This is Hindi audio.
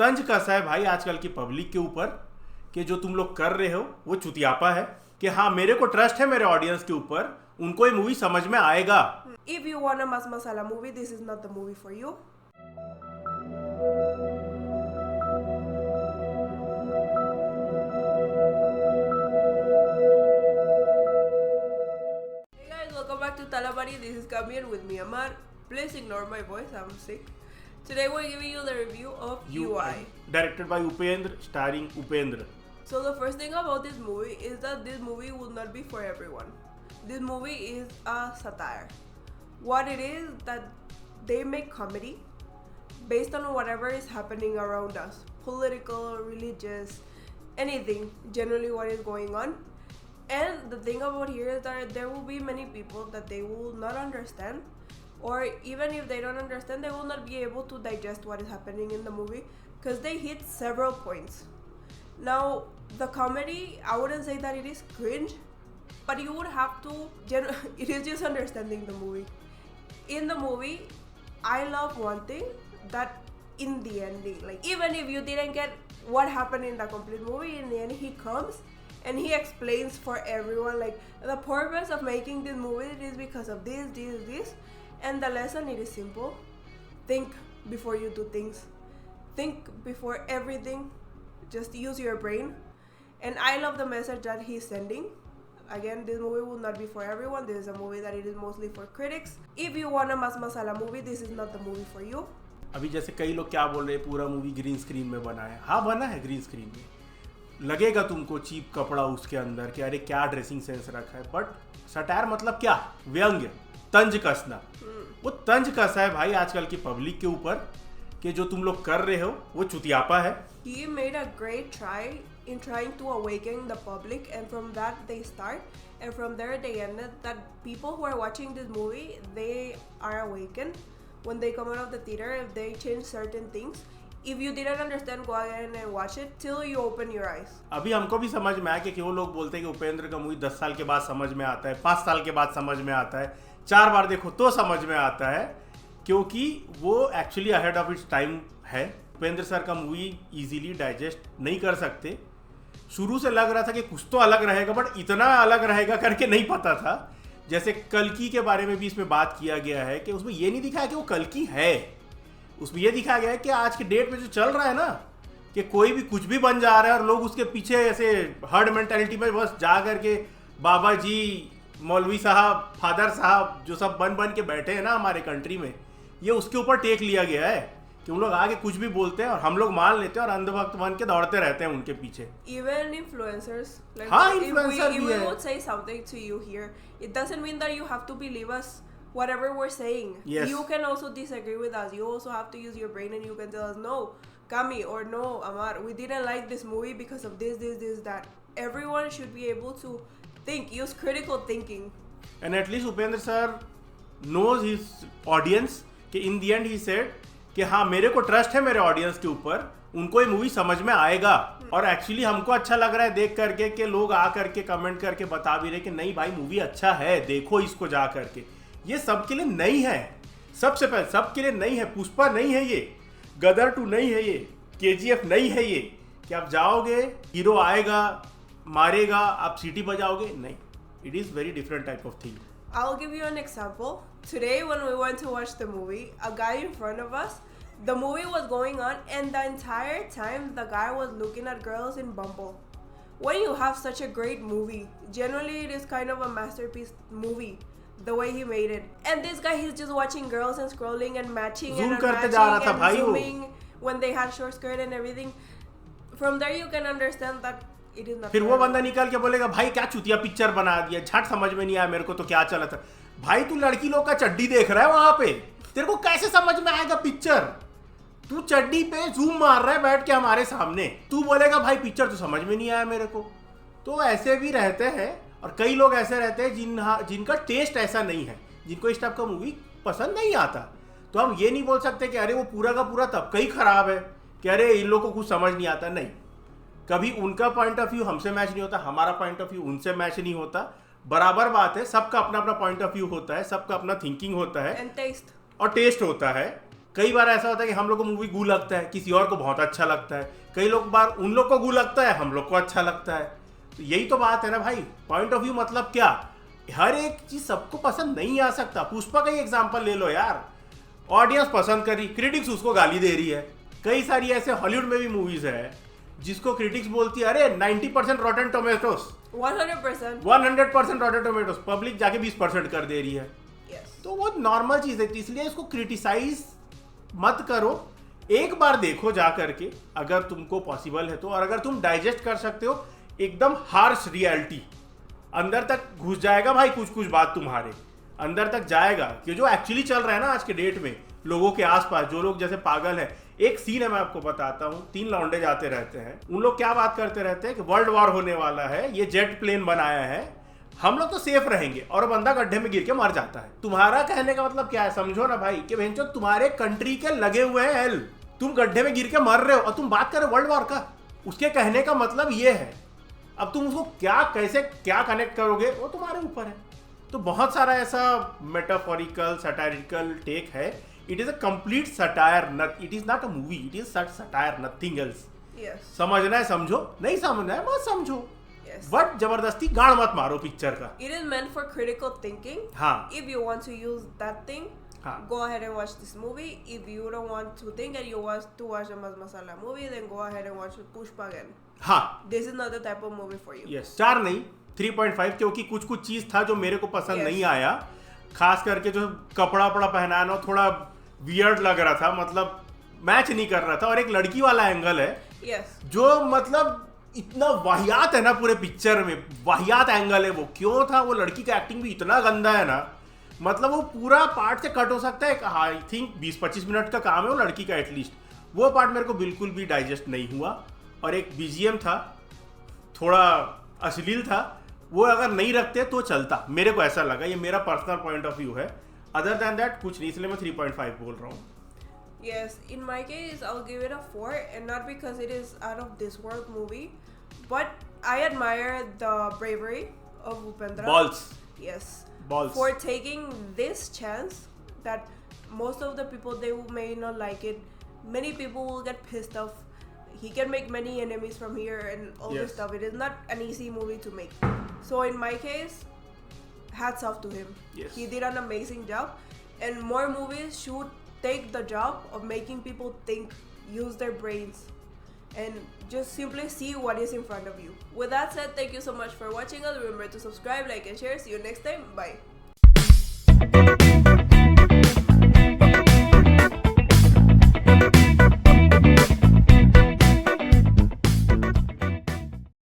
तंज कसा है भाई आजकल की पब्लिक के ऊपर कि जो तुम लोग कर रहे हो वो चुतियापा है कि हाँ मेरे को ट्रस्ट है मेरे ऑडियंस के ऊपर, उनको ये मूवी समझ में आएगा। If you want a mas masala movie, this is not the movie for you. Hey guys, welcome back to Talabari. This is Kamir with me, Amar. Please ignore my voice, I'm sick. Today we're giving you the review of UI. Directed by Upendra, starring Upendra. So the first thing about this movie is that this movie will not be for everyone. This movie is a satire. What it is that they make comedy based on whatever is happening around us, political, religious, anything, generally what is going on. And the thing about here is that there will be many people that they will not understand, or even if they don't understand, they will not be able to digest what is happening in the movie because they hit several points. Now, the comedy, I wouldn't say that it is cringe, but you would have to, it is just understanding the movie. In the movie, I love one thing, that in the ending, like even if you didn't get what happened in the complete movie, in the end he comes and he explains for everyone like the purpose of making this movie is because of this, and the lesson it is simple. Think before you do things. Think before everything. Just use your brain. And I love the message that he's sending. Again, this movie will not be for everyone. This is a movie that it is mostly for critics. If you want a mas masala movie, this is not the movie for you. अभी जैसे कई लोग क्या बोल रहे हैं पूरा मूवी ग्रीन स्क्रीन में बना है। हाँ बना है ग्रीन स्क्रीन में, लगेगा तुमको चीप कपड़ा उसके अंदर कि अरे क्या ड्रेसिंग सेंस रखा है, बट सटायर मतलब क्या, व्यंग्य, तंज कसना। वो तंज कसा है भाई आजकल की पब्लिक के ऊपर कि जो तुम लोग कर रहे हो वो चुतियापा है। He made a great try in trying to awaken the public, and from that they start, and from there they ended. That people who are watching this movie, they are awakened when they come out of the theater. If they change certain things, if you didn't understand, go ahead and watch it till you open your eyes. अभी हमको भी समझ में आया कि वो लोग बोलते हैं कि उपेंद्र का मूवी 10 साल के बाद समझ में आता है, 5 साल के बाद समझ में आता है, 4 बार देखो तो समझ में आता है, क्योंकि वो actually ahead of its time है। उपेंद्र सर का मूवी इजीली डाइजेस्ट नहीं कर सकते। शुरू से लग रहा था कि कुछ तो अलग रहेगा, बट इतना अलग रहेगा करके नहीं पता था। जैसे कल्कि के बारे में भी इसमें बात किया गया है कि उसमें ये नहीं दिखाया कि वो कल्कि है, उसमें ये दिखाया गया है कि आज के डेट में जो चल रहा है ना, कि कोई भी कुछ भी बन जा रहा है और लोग उसके पीछे ऐसे हर्ड मेंटालिटी में बस जा करके बाबा जी, मौलवी साहब, फादर साहब जो सब बन के बैठे हैं ना हमारे कंट्री में, ये उसके ऊपर टेक लिया गया है कि उन लोग आगे कुछ भी बोलते हैं और हम लोग मान लेते हैं और अंधभक्त बन के दौड़ते रहते हैं उनके पीछे। Even influencers, like हाँ, if influencer we भी है। would say something to you here, it doesn't mean that you have to believe us whatever we're saying. Yes. You can also disagree with us. You also have to use your brain and you can tell us, no, Kami, or no, Amar, we didn't like this movie because of this, that. Everyone should be able to think, use critical thinking. And at least Upendra sir knows his audience कि in the end he said कि हाँ मेरे को ट्रस्ट है मेरे ऑडियंस के ऊपर, उनको ये मूवी समझ में आएगा। और एक्चुअली हमको अच्छा लग रहा है देख करके कि लोग आ करके कमेंट करके बता भी रहे कि नहीं भाई मूवी अच्छा है, देखो इसको जा करके। ये सबके लिए नहीं है, सबसे पहले सबके लिए नहीं है। पुष्पा नहीं है ये, गदर 2 नहीं है ये, KGF नहीं है ये कि आप जाओगे हीरो आएगा मारेगा आप सीटी बजाओगे, नहीं। It is very different type of thing. I'll give you an example. Today when we went to watch the movie, a guy in front of us, the movie was going on and the entire time the guy was looking at girls in Bumble. When you have such a great movie, generally it is kind of a masterpiece movie, the way he made it. And this guy, he's just watching girls and scrolling and matching Zoom and करते जा रहा था unmatching भाई and वो। zooming when they had short skirt and everything. From there you can understand that it is not फिर for वो everyone. बंदा निकल के बोलेगा भाई क्या चुतिया पिक्चर बना दिया, झट समझ में नहीं आया मेरे को तो क्या चला था। भाई तू लड़की लोग का चड्डी देख रहा है वहां पे, तेरे को कैसे समझ में आएगा पिक्चर? तू चड्डी पे जूम मार रहा है बैठ के हमारे सामने, तू बोलेगा भाई पिक्चर तो समझ में नहीं आया मेरे को। तो ऐसे भी रहते हैं और कई लोग ऐसे रहते हैं जिनका टेस्ट ऐसा नहीं है, जिनको इस टाइप का मूवी पसंद नहीं आता। तो हम ये नहीं बोल सकते कि अरे वो पूरा का पूरा तबका ही खराब है कि अरे इन लोगों को कुछ समझ नहीं आता। नहीं, कभी उनका पॉइंट ऑफ व्यू हमसे मैच नहीं होता, हमारा पॉइंट ऑफ व्यू उनसे मैच नहीं होता। बराबर बात है, सबका अपना अपना पॉइंट ऑफ व्यू होता है, सबका अपना थिंकिंग होता है and taste. और टेस्ट होता है। कई बार ऐसा होता है कि हम लोग को मूवी गू लगता है, किसी और को बहुत अच्छा लगता है, कई लोग बार उन लोग को गू लगता है, हम लोग को अच्छा लगता है। तो यही तो बात है ना भाई, पॉइंट ऑफ व्यू मतलब क्या, हर एक चीज सबको पसंद नहीं आ सकता। पुष्पा का ही एग्जांपल ले लो यार, ऑडियंस पसंद करी, क्रिटिक्स उसको गाली दे रही है। कई सारी ऐसे हॉलीवुड में भी मूवीज है जिसको क्रिटिक्स बोलती है अरे 90% Rotten Tomatoes, 100% Rotten Tomatoes, public जाके 20% कर दे रही है। Yes. तो वो नॉर्मल चीज है, इसलिए इसको क्रिटिसाइज मत करो, एक बार देखो जा करके अगर तुमको पॉसिबल है तो, और अगर तुम डाइजेस्ट कर सकते हो एकदम हार्श रियलिटी अंदर तक घुस जाएगा भाई, कुछ कुछ बात तुम्हारे अंदर तक जाएगा कि जो एक्चुअली चल रहा है ना आज के डेट में लोगों के आसपास, जो लोग जैसे पागल है। एक सीन है, मैं आपको बताता हूँ, 3 लौंडे जाते रहते हैं, उन लोग क्या बात करते रहते हैं कि वर्ल्ड वॉर होने वाला है, ये जेट प्लेन बनाया है, हम लोग तो सेफ रहेंगे, और बंदा गड्ढे में गिर के मर जाता है। तुम्हारा कहने का मतलब क्या है, समझो ना भाई कि भैंचो तुम्हारे कंट्री के लगे हुए हैं हेल, तुम गड्ढे में गिर के मर रहे हो और तुम बात कर रहे हो वर्ल्ड वॉर का। उसके कहने का मतलब ये है, अब तुम उसको क्या कैसे क्या कनेक्ट करोगे वो तुम्हारे ऊपर है। तो बहुत सारा ऐसा मेटाफोरिकल सटायरिकल टेक है। It is a complete satire, it is not a movie, it is satire, nothing else. Yes. समझना है समझो, नहीं समझना है मत समझो, Yes. बट जबरदस्ती गाड़ मत मारो पिक्चर का। It is meant for critical thinking. हाँ। If you want to use that thing, हाँ। go ahead and watch this movie. If you don't want to think and you want to watch a Mas Masala movie, then go ahead and watch Pushpa again. हाँ This is not the type of movie for you. Yes, 4 नहीं 3.5, क्योंकि कुछ कुछ चीज था जो मेरे को पसंद Yes. नहीं आया, खास करके जो कपड़ा वपड़ा पहनाना थोड़ा वियर्ड लग रहा था, मतलब मैच नहीं कर रहा था, और एक लड़की वाला एंगल है Yes. जो मतलब इतना वाहियात है ना, पूरे पिक्चर में वाहियात एंगल है वो। क्यों था, वो लड़की का एक्टिंग भी इतना गंदा है ना, मतलब वो पूरा पार्ट से कट हो सकता है, आई थिंक 20-25 मिनट का काम है वो लड़की का एटलीस्ट, वो पार्ट मेरे को बिल्कुल भी डाइजेस्ट नहीं हुआ। और एक बीजीएम था थोड़ा अश्लील था, वो अगर नहीं रखते तो चलता, मेरे को ऐसा लगा, ये मेरा पर्सनल पॉइंट ऑफ व्यू है। अदर देन दैट कुछ नहीं, इसलिए मैं 3.5 बोल रहा हूँ। Yes, in my case, I'll give it a 4, and not because it is out of this world movie, but I admire the bravery of Upendra. Balls. Yes. Balls. For taking this chance that most of the people, they may not like it. Many people will get pissed off. He can make many enemies from here and all this Yes. stuff. It is not an easy movie to make. So in my case, hats off to him. Yes. He did an amazing job, and more movies should take the job of making people think, use their brains, and just simply see what is in front of you. With that said, thank you so much for watching us. Remember to subscribe, like, and share. See you next time. Bye.